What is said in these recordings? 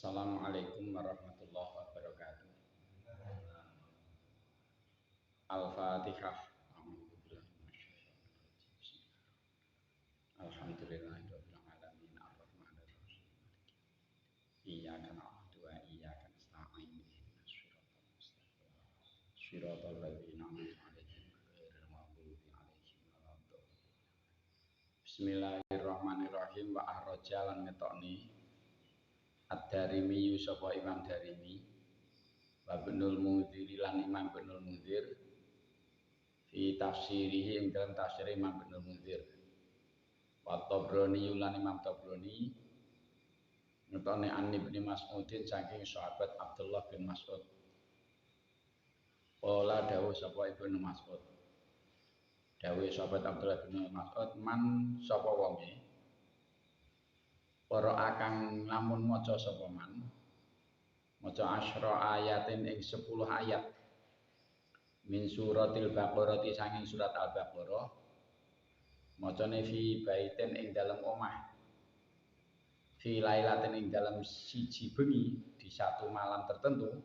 Assalamualaikum warahmatullahi wabarakatuh. Al-Fatihah. Alhamdulillahirabbil alamin arrahmanir rahim. Iyyaka na'budu wa iyyaka nasta'in. Shiratal ladzina an'amta 'alaihim ghairil maghdubi 'alaihim waladdallin. Bismillahirrahmanirrahim wa ahraja lan ngetokni Ad-Darimi sapa Imam Darimi wa Ibnul Munzir lan Imam Ibnul Munzir fi tafsirihi ing dalam tafsir Imam Ibnul Munzir wa Tabrani lan Imam Tabrani ngetone an Ibnu Mas'udin saking sahabat Abdullah bin Mas'ud. Ola dawuh sapa Ibnu Mas'ud. Dawuh sahabat Abdullah bin Mas'ud man sapa wonge para akang lamun maca sapa man maca asyra ayatin ing 10 ayat min suratil Baqarah saking surat Al-Baqarah macane fi baitin ing dalem omah fi lailatin ing dalem siji bengi di satu malam tertentu.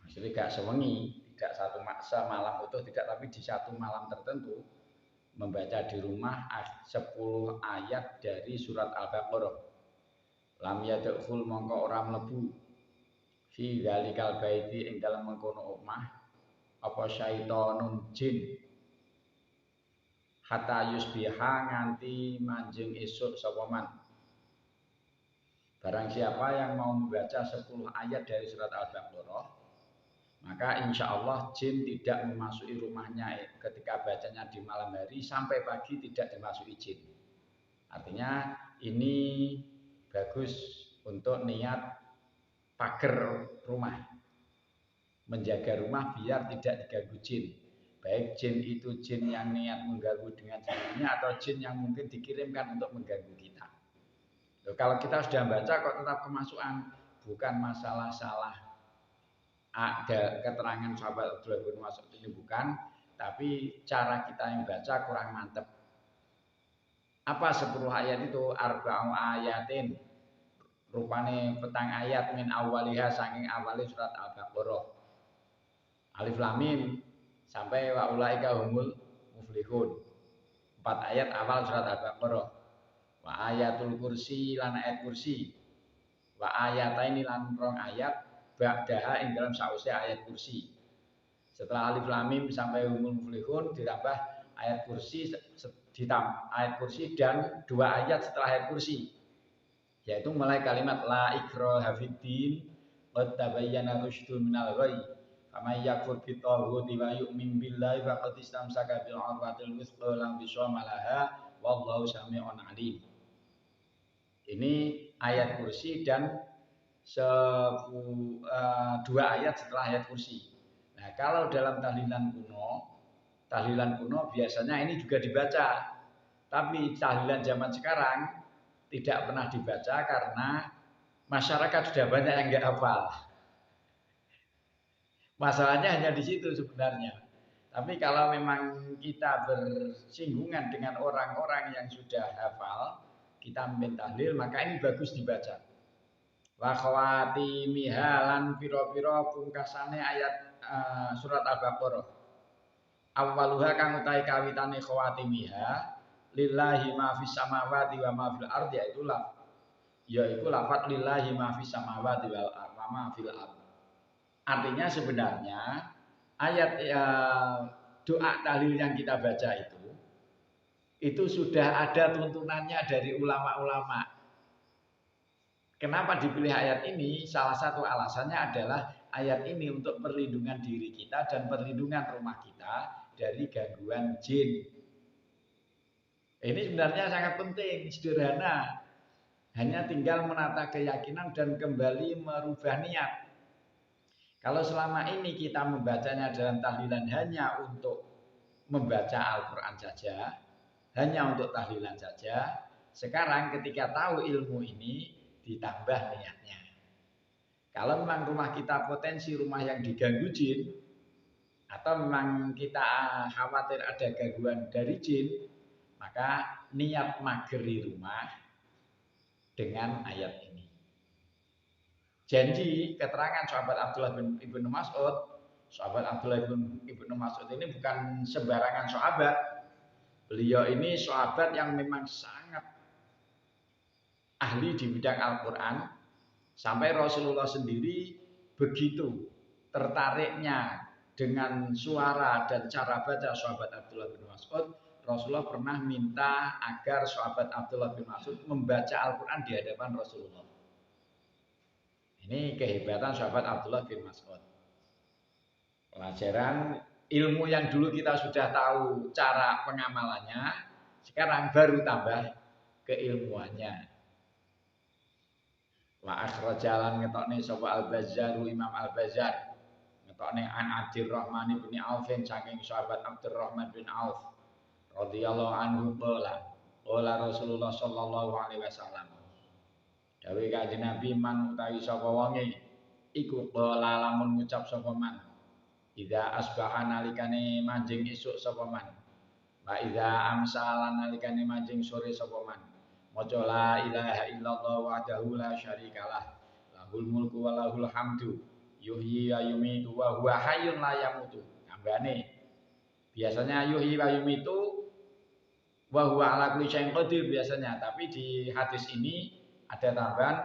Maksudnya gak sewengi, tidak satu maksa malam utuh tidak, tapi di satu malam tertentu membaca di rumah 10 ayat dari surat Al-Baqarah. Lam yadkhul mongko ora mlebu fi dzalikal baiti ing dalem mengkono omah apa syaitonun jin hatta yusbiha nganti manjing esuk sapa man. Barang siapa yang mau membaca 10 ayat dari surat Al-Baqarah, maka insya Allah jin tidak memasuki rumahnya ketika bacanya di malam hari sampai pagi tidak dimasuki jin. Artinya ini bagus untuk niat pagar rumah, menjaga rumah biar tidak diganggu jin. Baik jin itu jin yang niat mengganggu dengan sendirinya atau jin yang mungkin dikirimkan untuk mengganggu kita. Loh, kalau kita sudah baca kok tetap kemasukan, bukan masalah salah ada keterangan sahabat Abdullah bin Mas'ud ini bukan, tapi cara kita yang baca kurang mantep. Apa 10 ayat itu? Arba'u ayatin, rupane petang ayat min awaliha saking awali surat Al-Baqarah. Alif Lam Mim sampai wa ulaika humul muflihun. 4 ayat awal surat Al-Baqarah. Wa ayatul kursi lan ayat kursi. Wa ayataini lan rong ayat ba'daha ing dalam sause ayat kursi. Setelah Alif Lam Mim sampai humul muflihun ditambah ayat kursi ayat kursi dan 2 ayat setelah ayat kursi. Yaitu mulai kalimat la ikraha fiddin qad tabayyana rusydu minal ghayy. Faman yakfur bitaghuti wa yu'min billahi faqad istamsaka bil 'urwatil wuthqa lam bisama laha wallahu samii'un 'alim. Ini ayat kursi dan 2 ayat setelah ayat kursi. Nah, kalau dalam tahlilan kuno biasanya ini juga dibaca. Tapi tahlilan zaman sekarang tidak pernah dibaca karena masyarakat sudah banyak yang nggak hafal. Masalahnya hanya di situ sebenarnya. Tapi kalau memang kita bersinggungan dengan orang-orang yang sudah hafal, kita mentahlil, maka ini bagus dibaca. Wa khawatimiha lan pira-pira pungkasane ayat surat Al-Baqarah. Awwaluha kang utahe kawitane khawatimiha lillahi ma fis samawati wa ma fil ardi yaitu lafaz lillahi ma fis samawati wa ma fil ardi. Artinya sebenarnya ayat doa tahlil yang kita baca itu sudah ada tuntunannya dari ulama-ulama. Kenapa dipilih ayat ini? Salah satu alasannya adalah ayat ini untuk perlindungan diri kita dan perlindungan rumah kita dari gangguan jin. Ini sebenarnya sangat penting, sederhana. Hanya tinggal menata keyakinan dan kembali merubah niat. Kalau selama ini kita membacanya dalam tahlilan hanya untuk membaca Al-Quran saja, hanya untuk tahlilan saja, sekarang ketika tahu ilmu ini, ditambah niatnya. Kalau memang rumah kita potensi rumah yang diganggu jin, atau memang kita khawatir ada gangguan dari jin, maka niat mageri rumah dengan ayat ini. janji keterangan sahabat Abdullah bin Ibnu Mas'ud. Sahabat Abdullah bin Ibnu Mas'ud ini bukan sembarangan sahabat. Beliau ini sahabat yang memang sangat ahli di bidang Al-Quran. Sampai Rasulullah sendiri begitu tertariknya dengan suara dan cara baca sahabat Abdullah bin Mas'ud. Rasulullah pernah minta agar sahabat Abdullah bin Mas'ud membaca Al-Quran di hadapan Rasulullah. Ini kehebatan sahabat Abdullah bin Mas'ud. Pelajaran ilmu yang dulu kita sudah tahu cara pengamalannya, sekarang baru tambah keilmuannya. Wa akhrajalan ngetokne sapa Al-Bazzaru Imam Al-Bazzar. Ngetokne an Abdurrahman bin Auf saking sahabat Abdurrahman bin Auf radhiyallahu anhu qala Rasulullah sallallahu alaihi wasallam. Dawuh Kanjeng Nabi man utawi sapa wonge iku qala lamun ngucap sapa man idza asbaha nalikane manjing esuk sapa man wa idza amsala nalikane manjing sore sapa man maca la ilaha illallah wahdahu la syarikalah lahul mulku wa lahul hamdu yuhyi wa yumiitu wa huwa hayyun la yamutu. Tambahane biasanya yuhyi wa yumiitu wa huwa ala kulli syai'in qadir biasanya, tapi di hadis ini ada tambahan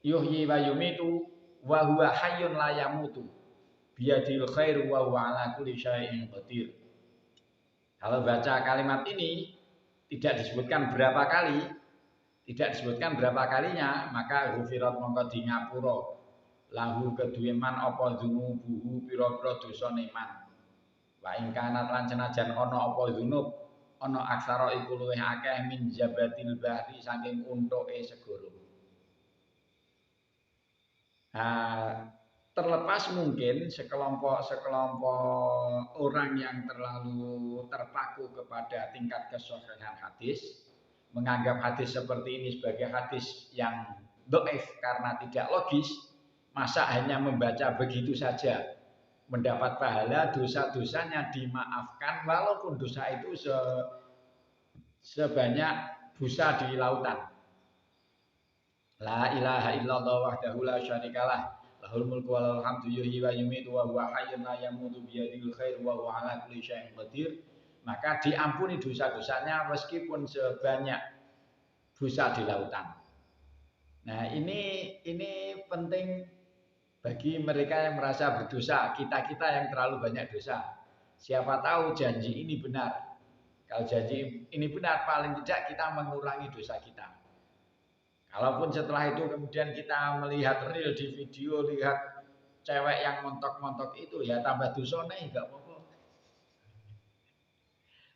yuhyi wa yumiitu wa huwa hayyun la yamutu biyadil khair wa huwa ala kulli syai'in qadir. Kalau baca kalimat ini tidak disebutkan berapa kali, tidak disebutkan berapa kalinya, maka ghufirat mongko di ngapura lahu kedue man apa dzunubuhu pira-pira dosane man. Wa ing kanat lan senajan ana apa dzunub, ana aksara iku luwih akeh min jabatil bahri saking untuke segara. Terlepas mungkin sekelompok orang yang terlalu terpaku kepada tingkat kesahihan hadis, menganggap hadis seperti ini sebagai hadis yang dhaif karena tidak logis, masa hanya membaca begitu saja mendapat pahala, dosa-dosanya dimaafkan walaupun dosa itu sebanyak busa di lautan. La ilaha illallah wahdahu la syarikalah lahul mulku wa lahul hamdu yuhyi wa yumiitu wa huwa hayyun la yamutu biyadihil khair wa huwa ala kulli syai'in qadir. Maka diampuni dosa-dosanya meskipun sebanyak busa di lautan. Nah, ini penting bagi mereka yang merasa berdosa, kita-kita yang terlalu banyak dosa. Siapa tahu janji ini benar. Kalau janji ini benar, paling tidak kita mengurangi dosa kita. Kalaupun setelah itu kemudian kita melihat real di video, lihat cewek yang montok-montok itu, ya tambah dosane enggak apa-apa.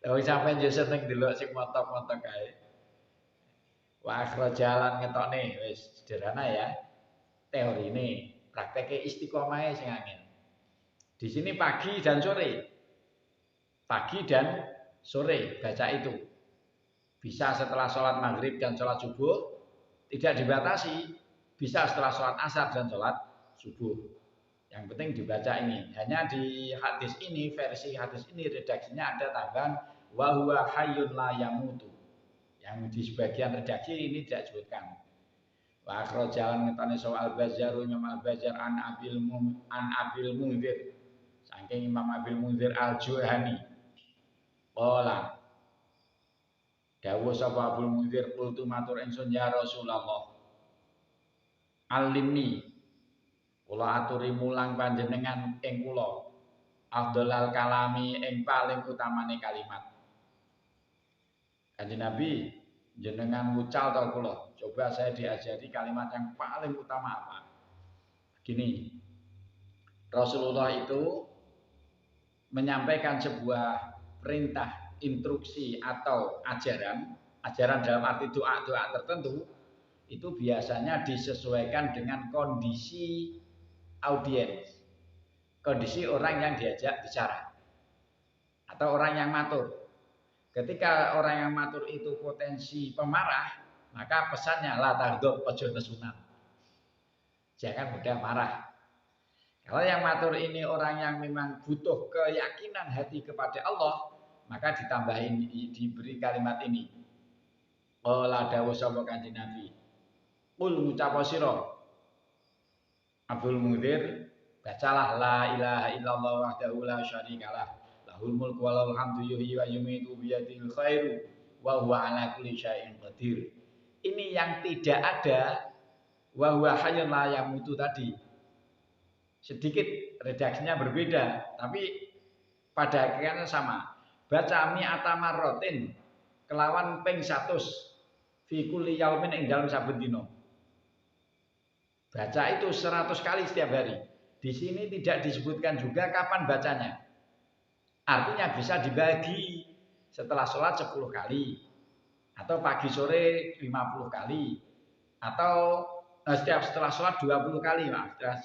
Lah sampeyan yo seneng delok sing montok-montok kae. Wa akhrajalan ngetokne wis sederhana ya. Teorine, prakteknya istiqomahe sing angel. Di sini pagi dan sore. Pagi dan sore baca itu. Bisa setelah sholat maghrib dan sholat subuh. Tidak dibatasi, bisa setelah sholat asar dan sholat subuh. Yang penting dibaca ini. Hanya di hadis ini, versi hadis ini redaksinya ada tambahan wa huwa hayyun la yamutu. Yang di sebagian redaksi ini tidak disebutkan. Wa akhrajalan ngetane soal Al-Bazzar Imam Al-Bazzar an Abil Munzir. Saking Imam Abil Munzir Al-Juhani. Qala dawuh sapa Abdul Munzir qultu matur ingsun ya Rasulullah. Alimni kula aturi mulang panjenengan ing kula afdhalal kalami ing paling utamane kalimat. Kanjeng Nabi jenengan mucal to kula. Coba saya diajari kalimat yang paling utama apa? Gini. Rasulullah itu menyampaikan sebuah perintah, instruksi atau ajaran dalam arti doa-doa tertentu itu biasanya disesuaikan dengan kondisi audiens, kondisi orang yang diajak bicara atau orang yang matur. Ketika orang yang matur itu potensi pemarah, maka pesannya la taghdab aja nesunan. Jangan mudah marah. Kalau yang matur ini orang yang memang butuh keyakinan hati kepada Allah, maka ditambahin, diberi kalimat ini. Qala dawuh sapa Kanjeng Nabi. Qul ngucap sira Abdul Mudir, bacalah la ilaha illallah wahdahu la syarikalah lahul mulku wa lahul hamdu yuhyi wa yumiitu biyadil khairu wa huwa ala kulli syai'in qadir. Ini yang tidak ada wa huwa hayyun la yamutu tadi. Sedikit redaksinya berbeda, tapi pada akhirnya sama. Baca mi'ata marratin kelawan ping 100 fi kulli yaumin ing dalem saben dina. Baca itu 100 kali setiap hari. Di sini tidak disebutkan juga kapan bacanya. Artinya bisa dibagi setelah sholat 10 kali. Atau pagi sore 50 kali. Atau setelah sholat 20 kali.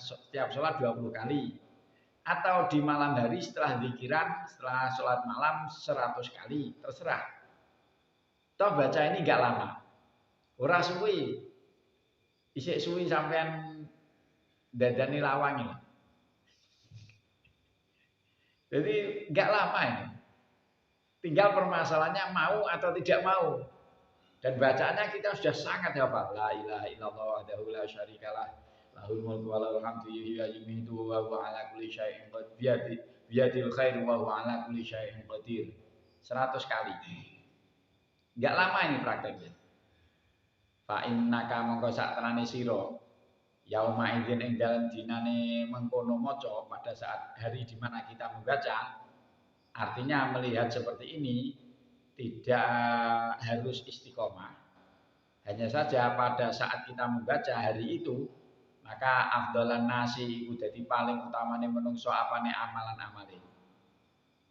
Setiap sholat 20 kali. Atau di malam hari setelah zikiran, setelah sholat malam 100 kali. Terserah. Toh baca ini enggak lama. Ora suwi. Isik suwi sampean dadani lawangi. Jadi enggak lama ini. Tinggal permasalahannya mau atau tidak mau. Dan bacaannya kita sudah sangat hafal. La ilaha illallah wahdahu la syarikalah lahul mulku wa lahul hamdu yuhyi wa yumiitu wa huwa ala kulli syai'in qadir. Biyadil khairu wa huwa ala kulli syai'in qadir. 100 kali. Enggak lama ini prakteknya. Fa innaka mongko sak terane sira yauma idzin ing dalem dinane mengkono maca pada saat hari di mana kita membaca. Artinya melihat seperti ini tidak harus istiqomah. Hanya saja pada saat kita membaca hari itu maka afdalan nasi iku dadi paling utamane menungso apane amalan-amale.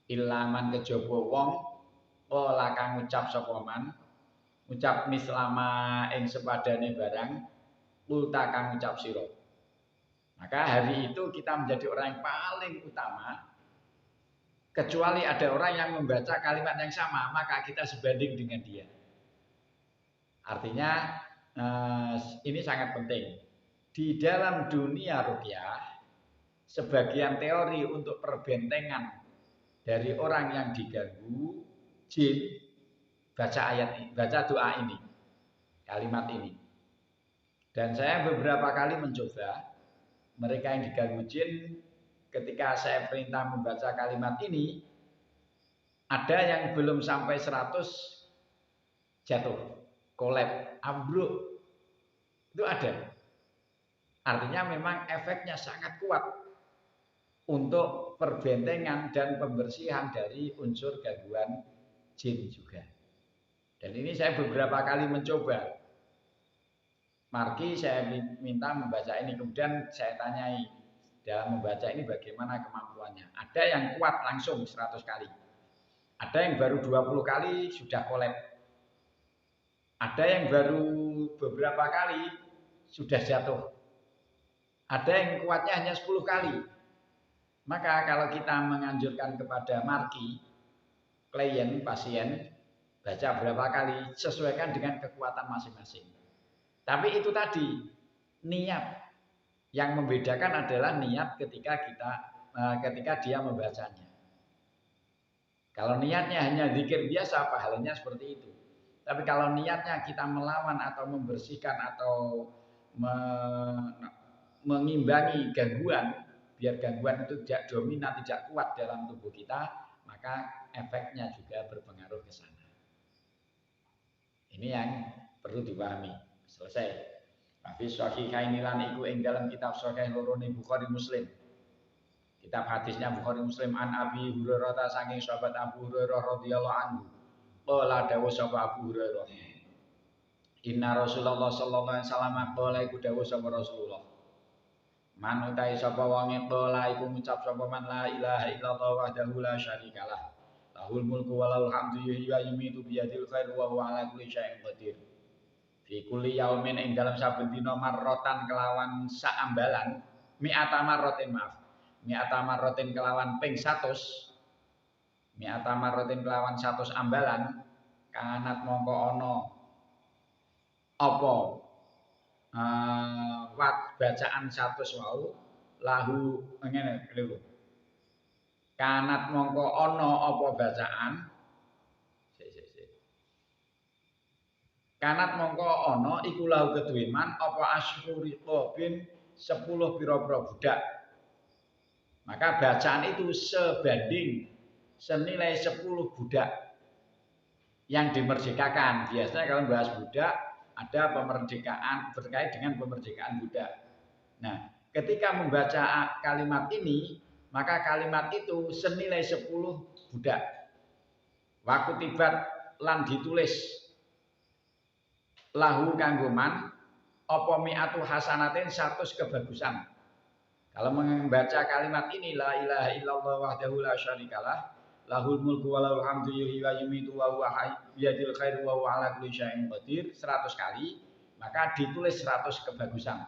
Ilaman kejaba wong ora kang ngucap sapa man ucap mislama ing sepadane barang ulta kang ucap sira. Maka hari itu kita menjadi orang yang paling utama. Kecuali ada orang yang membaca kalimat yang sama, maka kita sebanding dengan dia. Artinya ini sangat penting. Di dalam dunia ruqyah, sebagian teori untuk perbentengan dari orang yang diganggu jin baca ayat ini, baca doa ini, kalimat ini. Dan saya beberapa kali mencoba mereka yang diganggu jin ketika saya perintah membaca kalimat ini, ada yang belum sampai 100 jatuh, kolab, ambruk. Itu ada. Artinya memang efeknya sangat kuat untuk perbentengan dan pembersihan dari unsur gangguan jin juga. Dan ini saya beberapa kali mencoba. Marki saya minta membaca ini, kemudian saya tanyai dalam membaca ini bagaimana kemampuannya. Ada yang kuat langsung 100 kali. Ada yang baru 20 kali sudah kolab. Ada yang baru beberapa kali sudah jatuh. Ada yang kuatnya hanya 10 kali. Maka kalau kita menganjurkan kepada marki, klien, pasien, baca berapa kali, sesuaikan dengan kekuatan masing-masing. Tapi itu tadi, niat. Yang membedakan adalah niat ketika dia membacanya. Kalau niatnya hanya zikir biasa, pahalanya seperti itu. Tapi kalau niatnya kita melawan atau membersihkan atau mengimbangi gangguan, biar gangguan itu tidak dominan, tidak kuat dalam tubuh kita, maka efeknya juga berpengaruh ke sana. Ini yang perlu dipahami. Selesai. Hafiz Sahihaini lan iku ing dalam kitab Sahih loro Bukhari Muslim. Kitab hadisnya Bukhari Muslim an Abi Hurairah saking sahabat Abu Hurairah radhiyallahu anhu. Qala dawuh sapa Abu Hurairah. Inna Rasulullah sallallahu alaihi wasallam qala iku dawuh sapa Rasulullah. Man utai sapa wonge qala iku ngucap sapa man la ilaha illallah wahdahu la syarikalah. Lahul mulku wa lahul hamdu yuhyi wa yumiitu biyadil khairu wa huwa ala kulli syai'in qadir. Fi kulli yaumin ing dalam saben dina marrotan kelawan saambalan mi'ata marrotin maaf. Mi'ata marrotin kelawan ping 100. Mi'ata marrotin kelawan 100 ambalan kanat mongko ana apa bacaan 100 wau lahu ngene lho. Kanat mongko ana apa bacaan Kanat mongko ana iku lahu kedue man apa asyuri bin 10 pira-pira budak. Maka bacaan itu sebanding senilai 10 budak yang dimerdekakan. Biasanya kalau bahas budak ada pemerdekaan berkait dengan pemerdekaan budak. Nah, ketika membaca kalimat ini, maka kalimat itu senilai 10 budak. Waktu tibat lan ditulis lahu kanggoman apa mi'atu hasanatin 100 kebagusan. Kalau membaca kalimat ini la ilaha illallah wahdahu la syarikalah lahul mulku wa lahul hamdu yuhyi wa yumiitu wa huwa biyadil khairu wa huwa ala kulli syai'in qadir 100 kali, maka ditulis 100 kebagusan.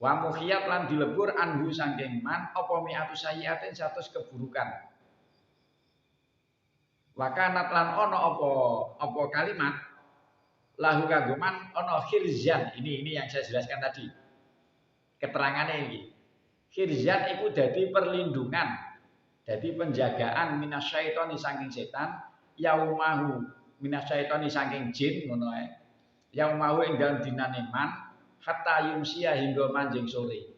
Wa mukhiyat lan dilebur anhu saking man apa mi'atu sayyiatin 100 keburukan. Wa kanat lan ana apa kalimat lahu kaguman ana khirzan. Ini yang saya jelaskan tadi. Keterangannya ini. Khirzan itu jadi perlindungan, jadi penjagaan minasyaitoni saking setan, yaumahu minasyaitoni saking jin ngono ae. Yaumahu ing dalem dinane man hatta yumsia hingga manjing sore.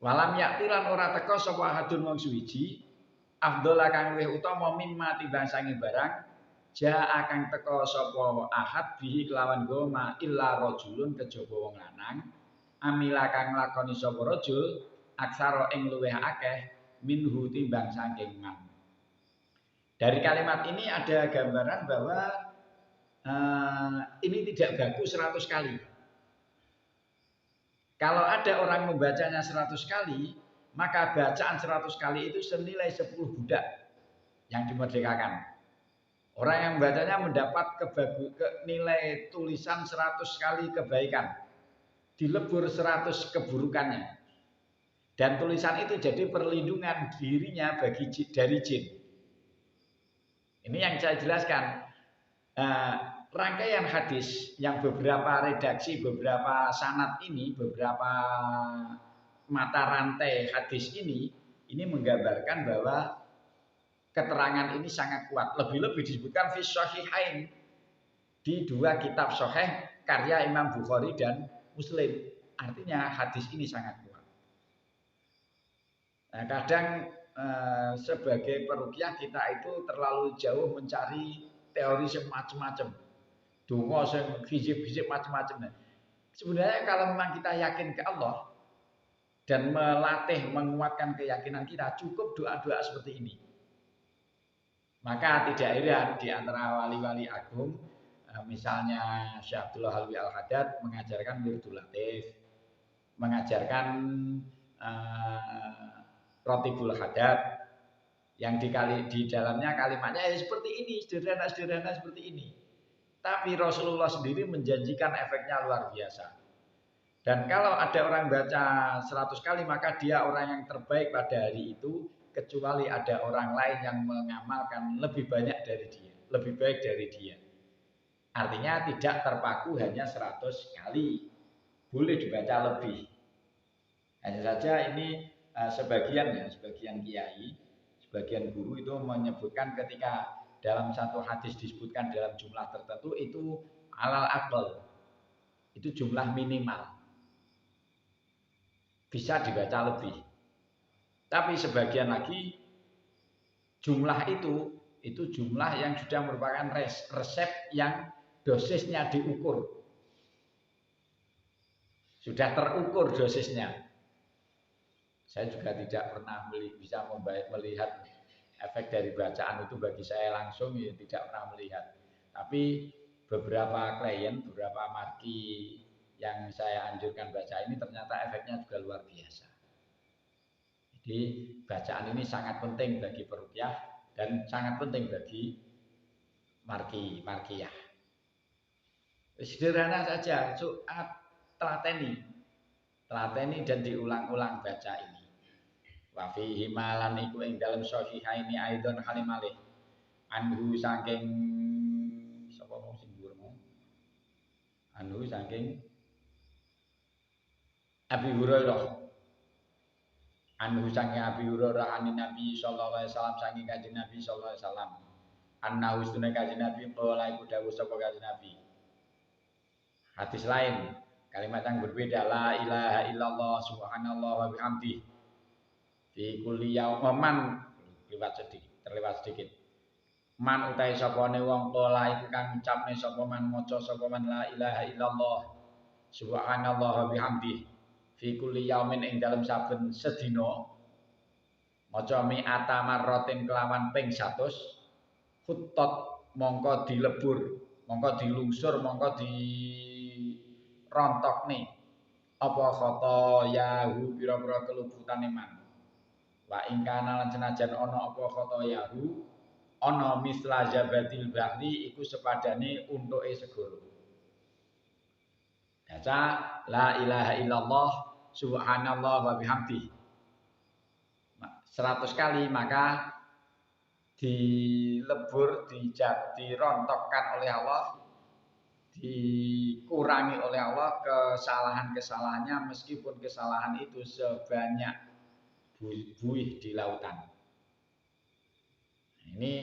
Walam yaktilan ora teka sapa hadun wong suwiji afdhala kang luwih utama mimma timbang sange barang ja kang teka sapa ahad bihi kelawan goma illa rajulun kejaba wong lanang amila kang nglakoni sapa rajul aksara ing luwih akeh minhu timbang saking man. Dari kalimat ini ada gambaran bahwa ini tidak baku 100 kali. Kalau ada orang membacanya 100 kali, maka bacaan 100 kali itu senilai 10 budak yang dimerdekakan. Orang yang membacanya mendapat nilai tulisan 100 kali kebaikan. Dilebur 100 keburukannya. Dan tulisan itu jadi perlindungan dirinya dari jin. Ini yang saya jelaskan. Rangkaian hadis yang beberapa redaksi, beberapa sanad ini, beberapa mata rantai hadis ini menggambarkan bahwa keterangan ini sangat kuat. Lebih-lebih disebutkan fi shahihain di dua kitab sahih karya Imam Bukhari dan Muslim. Artinya hadis ini sangat kuat. Nah, kadang sebagai peruqyah kita itu terlalu jauh mencari teori semacam-macam. Donga sing hizib-hizib macam-macam. Sebenarnya kalau memang kita yakin ke Allah dan melatih menguatkan keyakinan kita, cukup doa-doa seperti ini. Maka tidak heran di antara wali-wali agung, misalnya Syekh Abdullah Halwi Al-Haddad mengajarkan Wirdul Latif, mengajarkan Rotibul Haddad, yang di dalamnya kalimatnya seperti ini, sederhana-sederhana seperti ini. Tapi Rasulullah sendiri menjanjikan efeknya luar biasa. Dan kalau ada orang baca 100 kali, maka dia orang yang terbaik pada hari itu, kecuali ada orang lain yang mengamalkan lebih banyak dari dia, lebih baik dari dia. Artinya tidak terpaku hanya 100 kali, boleh dibaca lebih. Hanya saja ini sebagian kiai, sebagian guru itu menyebutkan ketika dalam satu hadis disebutkan dalam jumlah tertentu itu alal aqal, itu jumlah minimal, bisa dibaca lebih. Tapi sebagian lagi jumlah itu jumlah yang sudah merupakan resep yang dosisnya diukur, sudah terukur dosisnya. Saya juga tidak pernah bisa melihat efek dari bacaan itu, bagi saya langsung ya tidak pernah melihat. Tapi beberapa klien, beberapa marki yang saya anjurkan baca ini ternyata efeknya juga luar biasa. Jadi bacaan ini sangat penting bagi peruqyah dan sangat penting bagi markiyah. Sederhana saja, telateni dan diulang-ulang baca ini. Wa fihi malan iku ing dalem sahihaini aidon halimalih anhu saking sapa wong sing dhuwur mau anhu saking Abi Hurairah anhu saking Abi Hurairah anin Nabi sallallahu alaihi wasallam saking kanjeng Nabi sallallahu alaihi wasallam annahu sunna kanjeng Nabi qala iku dawuh sapa kanjeng Nabi. Hadis lain, kalimat yang berbeda, la ilaha illallah subhanallah wa bihamdi fi kulli yaumin, terlewat sedikit. Man utai sapane wong qala iku kang ngucapne sapa man maca sapa man la ilaha illallah subhanallah wa bihamdi fi kulli yaumin ing dalem saben sedina maca mi'ata marratin kelawan ping 100 khuttat mongko dilebur mongko dilungsur mongko di rontok nih apa khoto yahu pira-pira keluputane man wa ingkana lan senajan ana apa khoto yahu ana misla zabatil bahri iku sepadane untuke segara. Baca la ilaha illallah subhanallah wa bihamdi 100 kali maka dilebur dirontokkan oleh Allah, dikurangi oleh Allah kesalahan-kesalahannya meskipun kesalahan itu sebanyak buih di lautan. Ini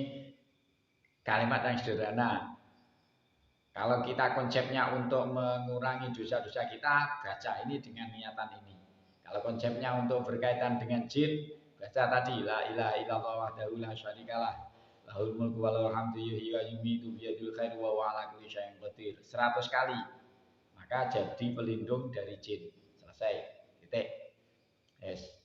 kalimat yang sederhana. Kalau kita konsepnya untuk mengurangi dosa-dosa kita, baca ini dengan niatan ini. Kalau konsepnya untuk berkaitan dengan jin, baca tadi la ilaha illallah wahdahu la syarikalah lahul mulku wa lahul hamdu yuhyi wa yumiitu biyadil khair wa huwa ala kulli syai'in qadir 100 kali maka jadi pelindung dari jin. Selesai. Titik. Yes.